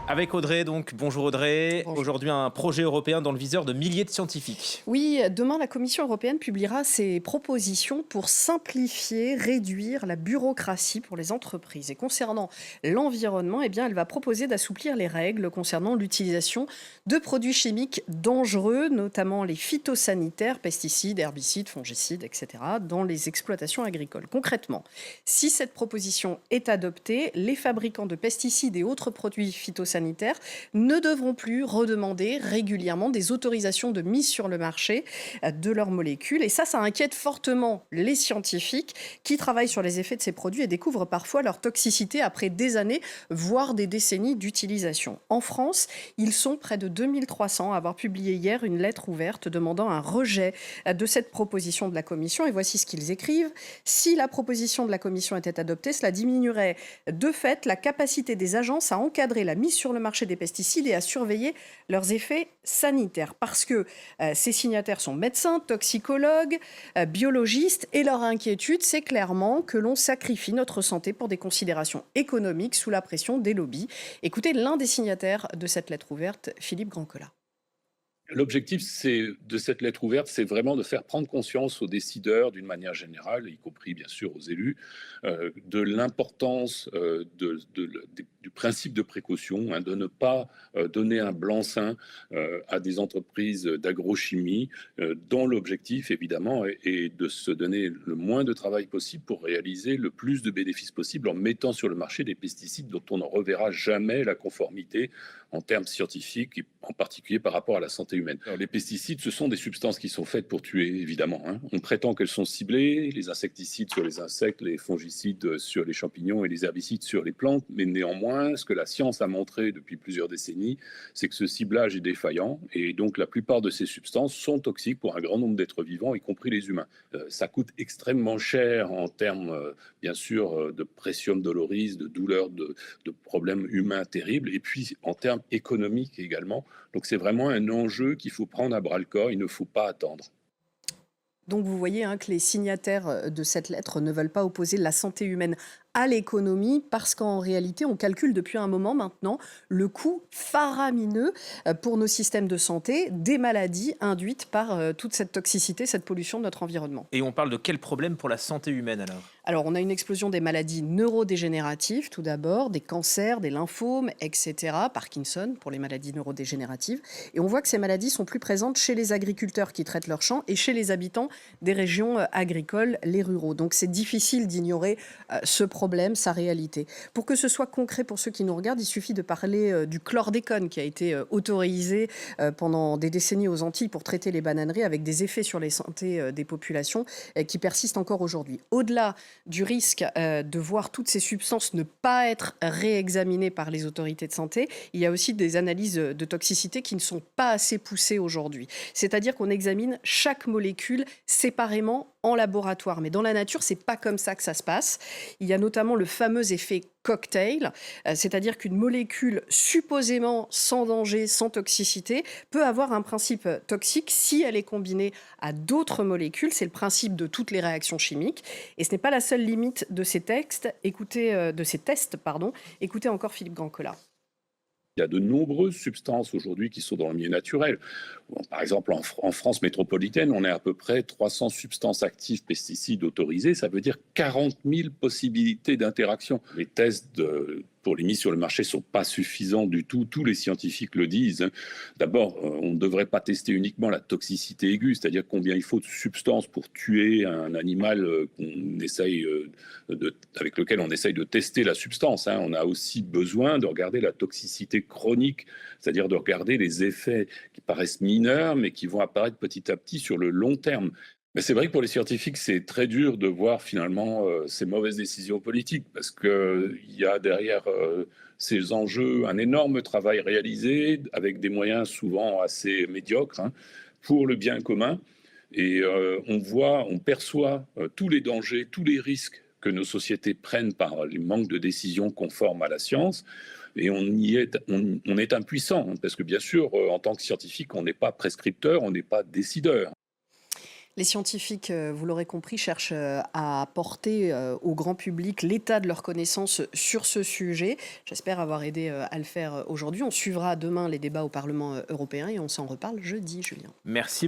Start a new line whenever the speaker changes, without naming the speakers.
Avec Audrey, donc bonjour Audrey.
Bonjour.
Aujourd'hui, un projet européen dans le viseur de milliers de scientifiques.
Oui, demain, la Commission européenne publiera ses propositions pour simplifier, réduire la bureaucratie pour les entreprises. Et concernant l'environnement, eh bien, elle va proposer d'assouplir les règles concernant l'utilisation de produits chimiques dangereux, notamment les phytosanitaires, pesticides, herbicides, fongicides, etc., dans les exploitations agricoles. Concrètement, si cette proposition est adoptée, les fabricants de pesticides et autres produits phytosanitaires ne devront plus redemander régulièrement des autorisations de mise sur le marché de leurs molécules. Et ça inquiète fortement les scientifiques qui travaillent sur les effets de ces produits et découvrent parfois leur toxicité après des années, voire des décennies d'utilisation. En France, ils sont près de 2300 à avoir publié hier une lettre ouverte demandant un rejet de cette proposition de la Commission. Et voici ce qu'ils écrivent. Si la proposition de la Commission était adoptée, cela diminuerait de fait la capacité des agences à encadrer la mise sur le marché des pesticides et à surveiller leurs effets sanitaires. Parce que ces signataires sont médecins, toxicologues, biologistes, et leur inquiétude, c'est clairement que l'on sacrifie notre santé pour des considérations économiques sous la pression des lobbies. Écoutez l'un des signataires de cette lettre ouverte, Philippe Grandcola.
L'objectif de cette lettre ouverte, c'est vraiment de faire prendre conscience aux décideurs, d'une manière générale, y compris bien sûr aux élus, de l'importance du principe de précaution, hein, de ne pas donner un blanc-seing à des entreprises d'agrochimie, dont l'objectif, évidemment, est de se donner le moins de travail possible pour réaliser le plus de bénéfices possible en mettant sur le marché des pesticides dont on ne reverra jamais la conformité en termes scientifiques, et en particulier par rapport à la santé humaine. Alors, les pesticides, ce sont des substances qui sont faites pour tuer, évidemment, hein. On prétend qu'elles sont ciblées, les insecticides sur les insectes, les fongicides sur les champignons et les herbicides sur les plantes, mais néanmoins, ce que la science a montré depuis plusieurs décennies, c'est que ce ciblage est défaillant, et donc la plupart de ces substances sont toxiques pour un grand nombre d'êtres vivants, y compris les humains. Ça coûte extrêmement cher en termes, bien sûr, de pression dolorise, de douleurs, de problèmes humains terribles, et puis en termes économiques également. Donc c'est vraiment un enjeu qu'il faut prendre à bras-le-corps, il ne faut pas attendre.
Donc vous voyez que les signataires de cette lettre ne veulent pas opposer la santé humaine à l'économie parce qu'en réalité, on calcule depuis un moment maintenant le coût faramineux pour nos systèmes de santé des maladies induites par toute cette toxicité, cette pollution de notre environnement.
Et on parle de quel problème pour la santé humaine alors?
Alors, on a une explosion des maladies neurodégénératives, tout d'abord, des cancers, des lymphomes, etc., Parkinson pour les maladies neurodégénératives. Et on voit que ces maladies sont plus présentes chez les agriculteurs qui traitent leurs champs et chez les habitants des régions agricoles, les ruraux. Donc, c'est difficile d'ignorer ce problème, sa réalité. Pour que ce soit concret pour ceux qui nous regardent, il suffit de parler du chlordécone qui a été autorisé pendant des décennies aux Antilles pour traiter les bananeries avec des effets sur les santé des populations qui persistent encore aujourd'hui. Au-delà du risque de voir toutes ces substances ne pas être réexaminées par les autorités de santé, il y a aussi des analyses de toxicité qui ne sont pas assez poussées aujourd'hui. C'est-à-dire qu'on examine chaque molécule séparément en laboratoire. Mais dans la nature, c'est pas comme ça que ça se passe. Il y a notamment le fameux effet cocktail, c'est-à-dire qu'une molécule supposément sans danger, sans toxicité, peut avoir un principe toxique si elle est combinée à d'autres molécules. C'est le principe de toutes les réactions chimiques. Et ce n'est pas la seule limite de ces textes. De ces tests, pardon. Écoutez encore Philippe Grandcola.
Il y a de nombreuses substances aujourd'hui qui sont dans le milieu naturel. Bon, par exemple, en France métropolitaine, on est à peu près 300 substances actives pesticides autorisées. Ça veut dire 40 000 possibilités d'interaction. Les tests pour les mises sur le marché ne sont pas suffisants du tout. Tous les scientifiques le disent, hein. D'abord, on ne devrait pas tester uniquement la toxicité aiguë, c'est-à-dire combien il faut de substances pour tuer un animal avec lequel on essaye de tester la substance, hein. On a aussi besoin de regarder la toxicité chronique, c'est-à-dire de regarder les effets qui paraissent mineurs, mais qui vont apparaître petit à petit sur le long terme. Mais c'est vrai que pour les scientifiques, c'est très dur de voir finalement ces mauvaises décisions politiques, parce qu'il y a derrière ces enjeux un énorme travail réalisé, avec des moyens souvent assez médiocres, hein, pour le bien commun. Et on perçoit tous les dangers, tous les risques que nos sociétés prennent par les manques de décisions conformes à la science. Et on est impuissant, hein, parce que bien sûr, en tant que scientifique, on n'est pas prescripteur, on n'est pas décideur.
Les scientifiques, vous l'aurez compris, cherchent à apporter au grand public l'état de leurs connaissances sur ce sujet. J'espère avoir aidé à le faire aujourd'hui. On suivra demain les débats au Parlement européen et on s'en reparle jeudi, Julien.
Merci.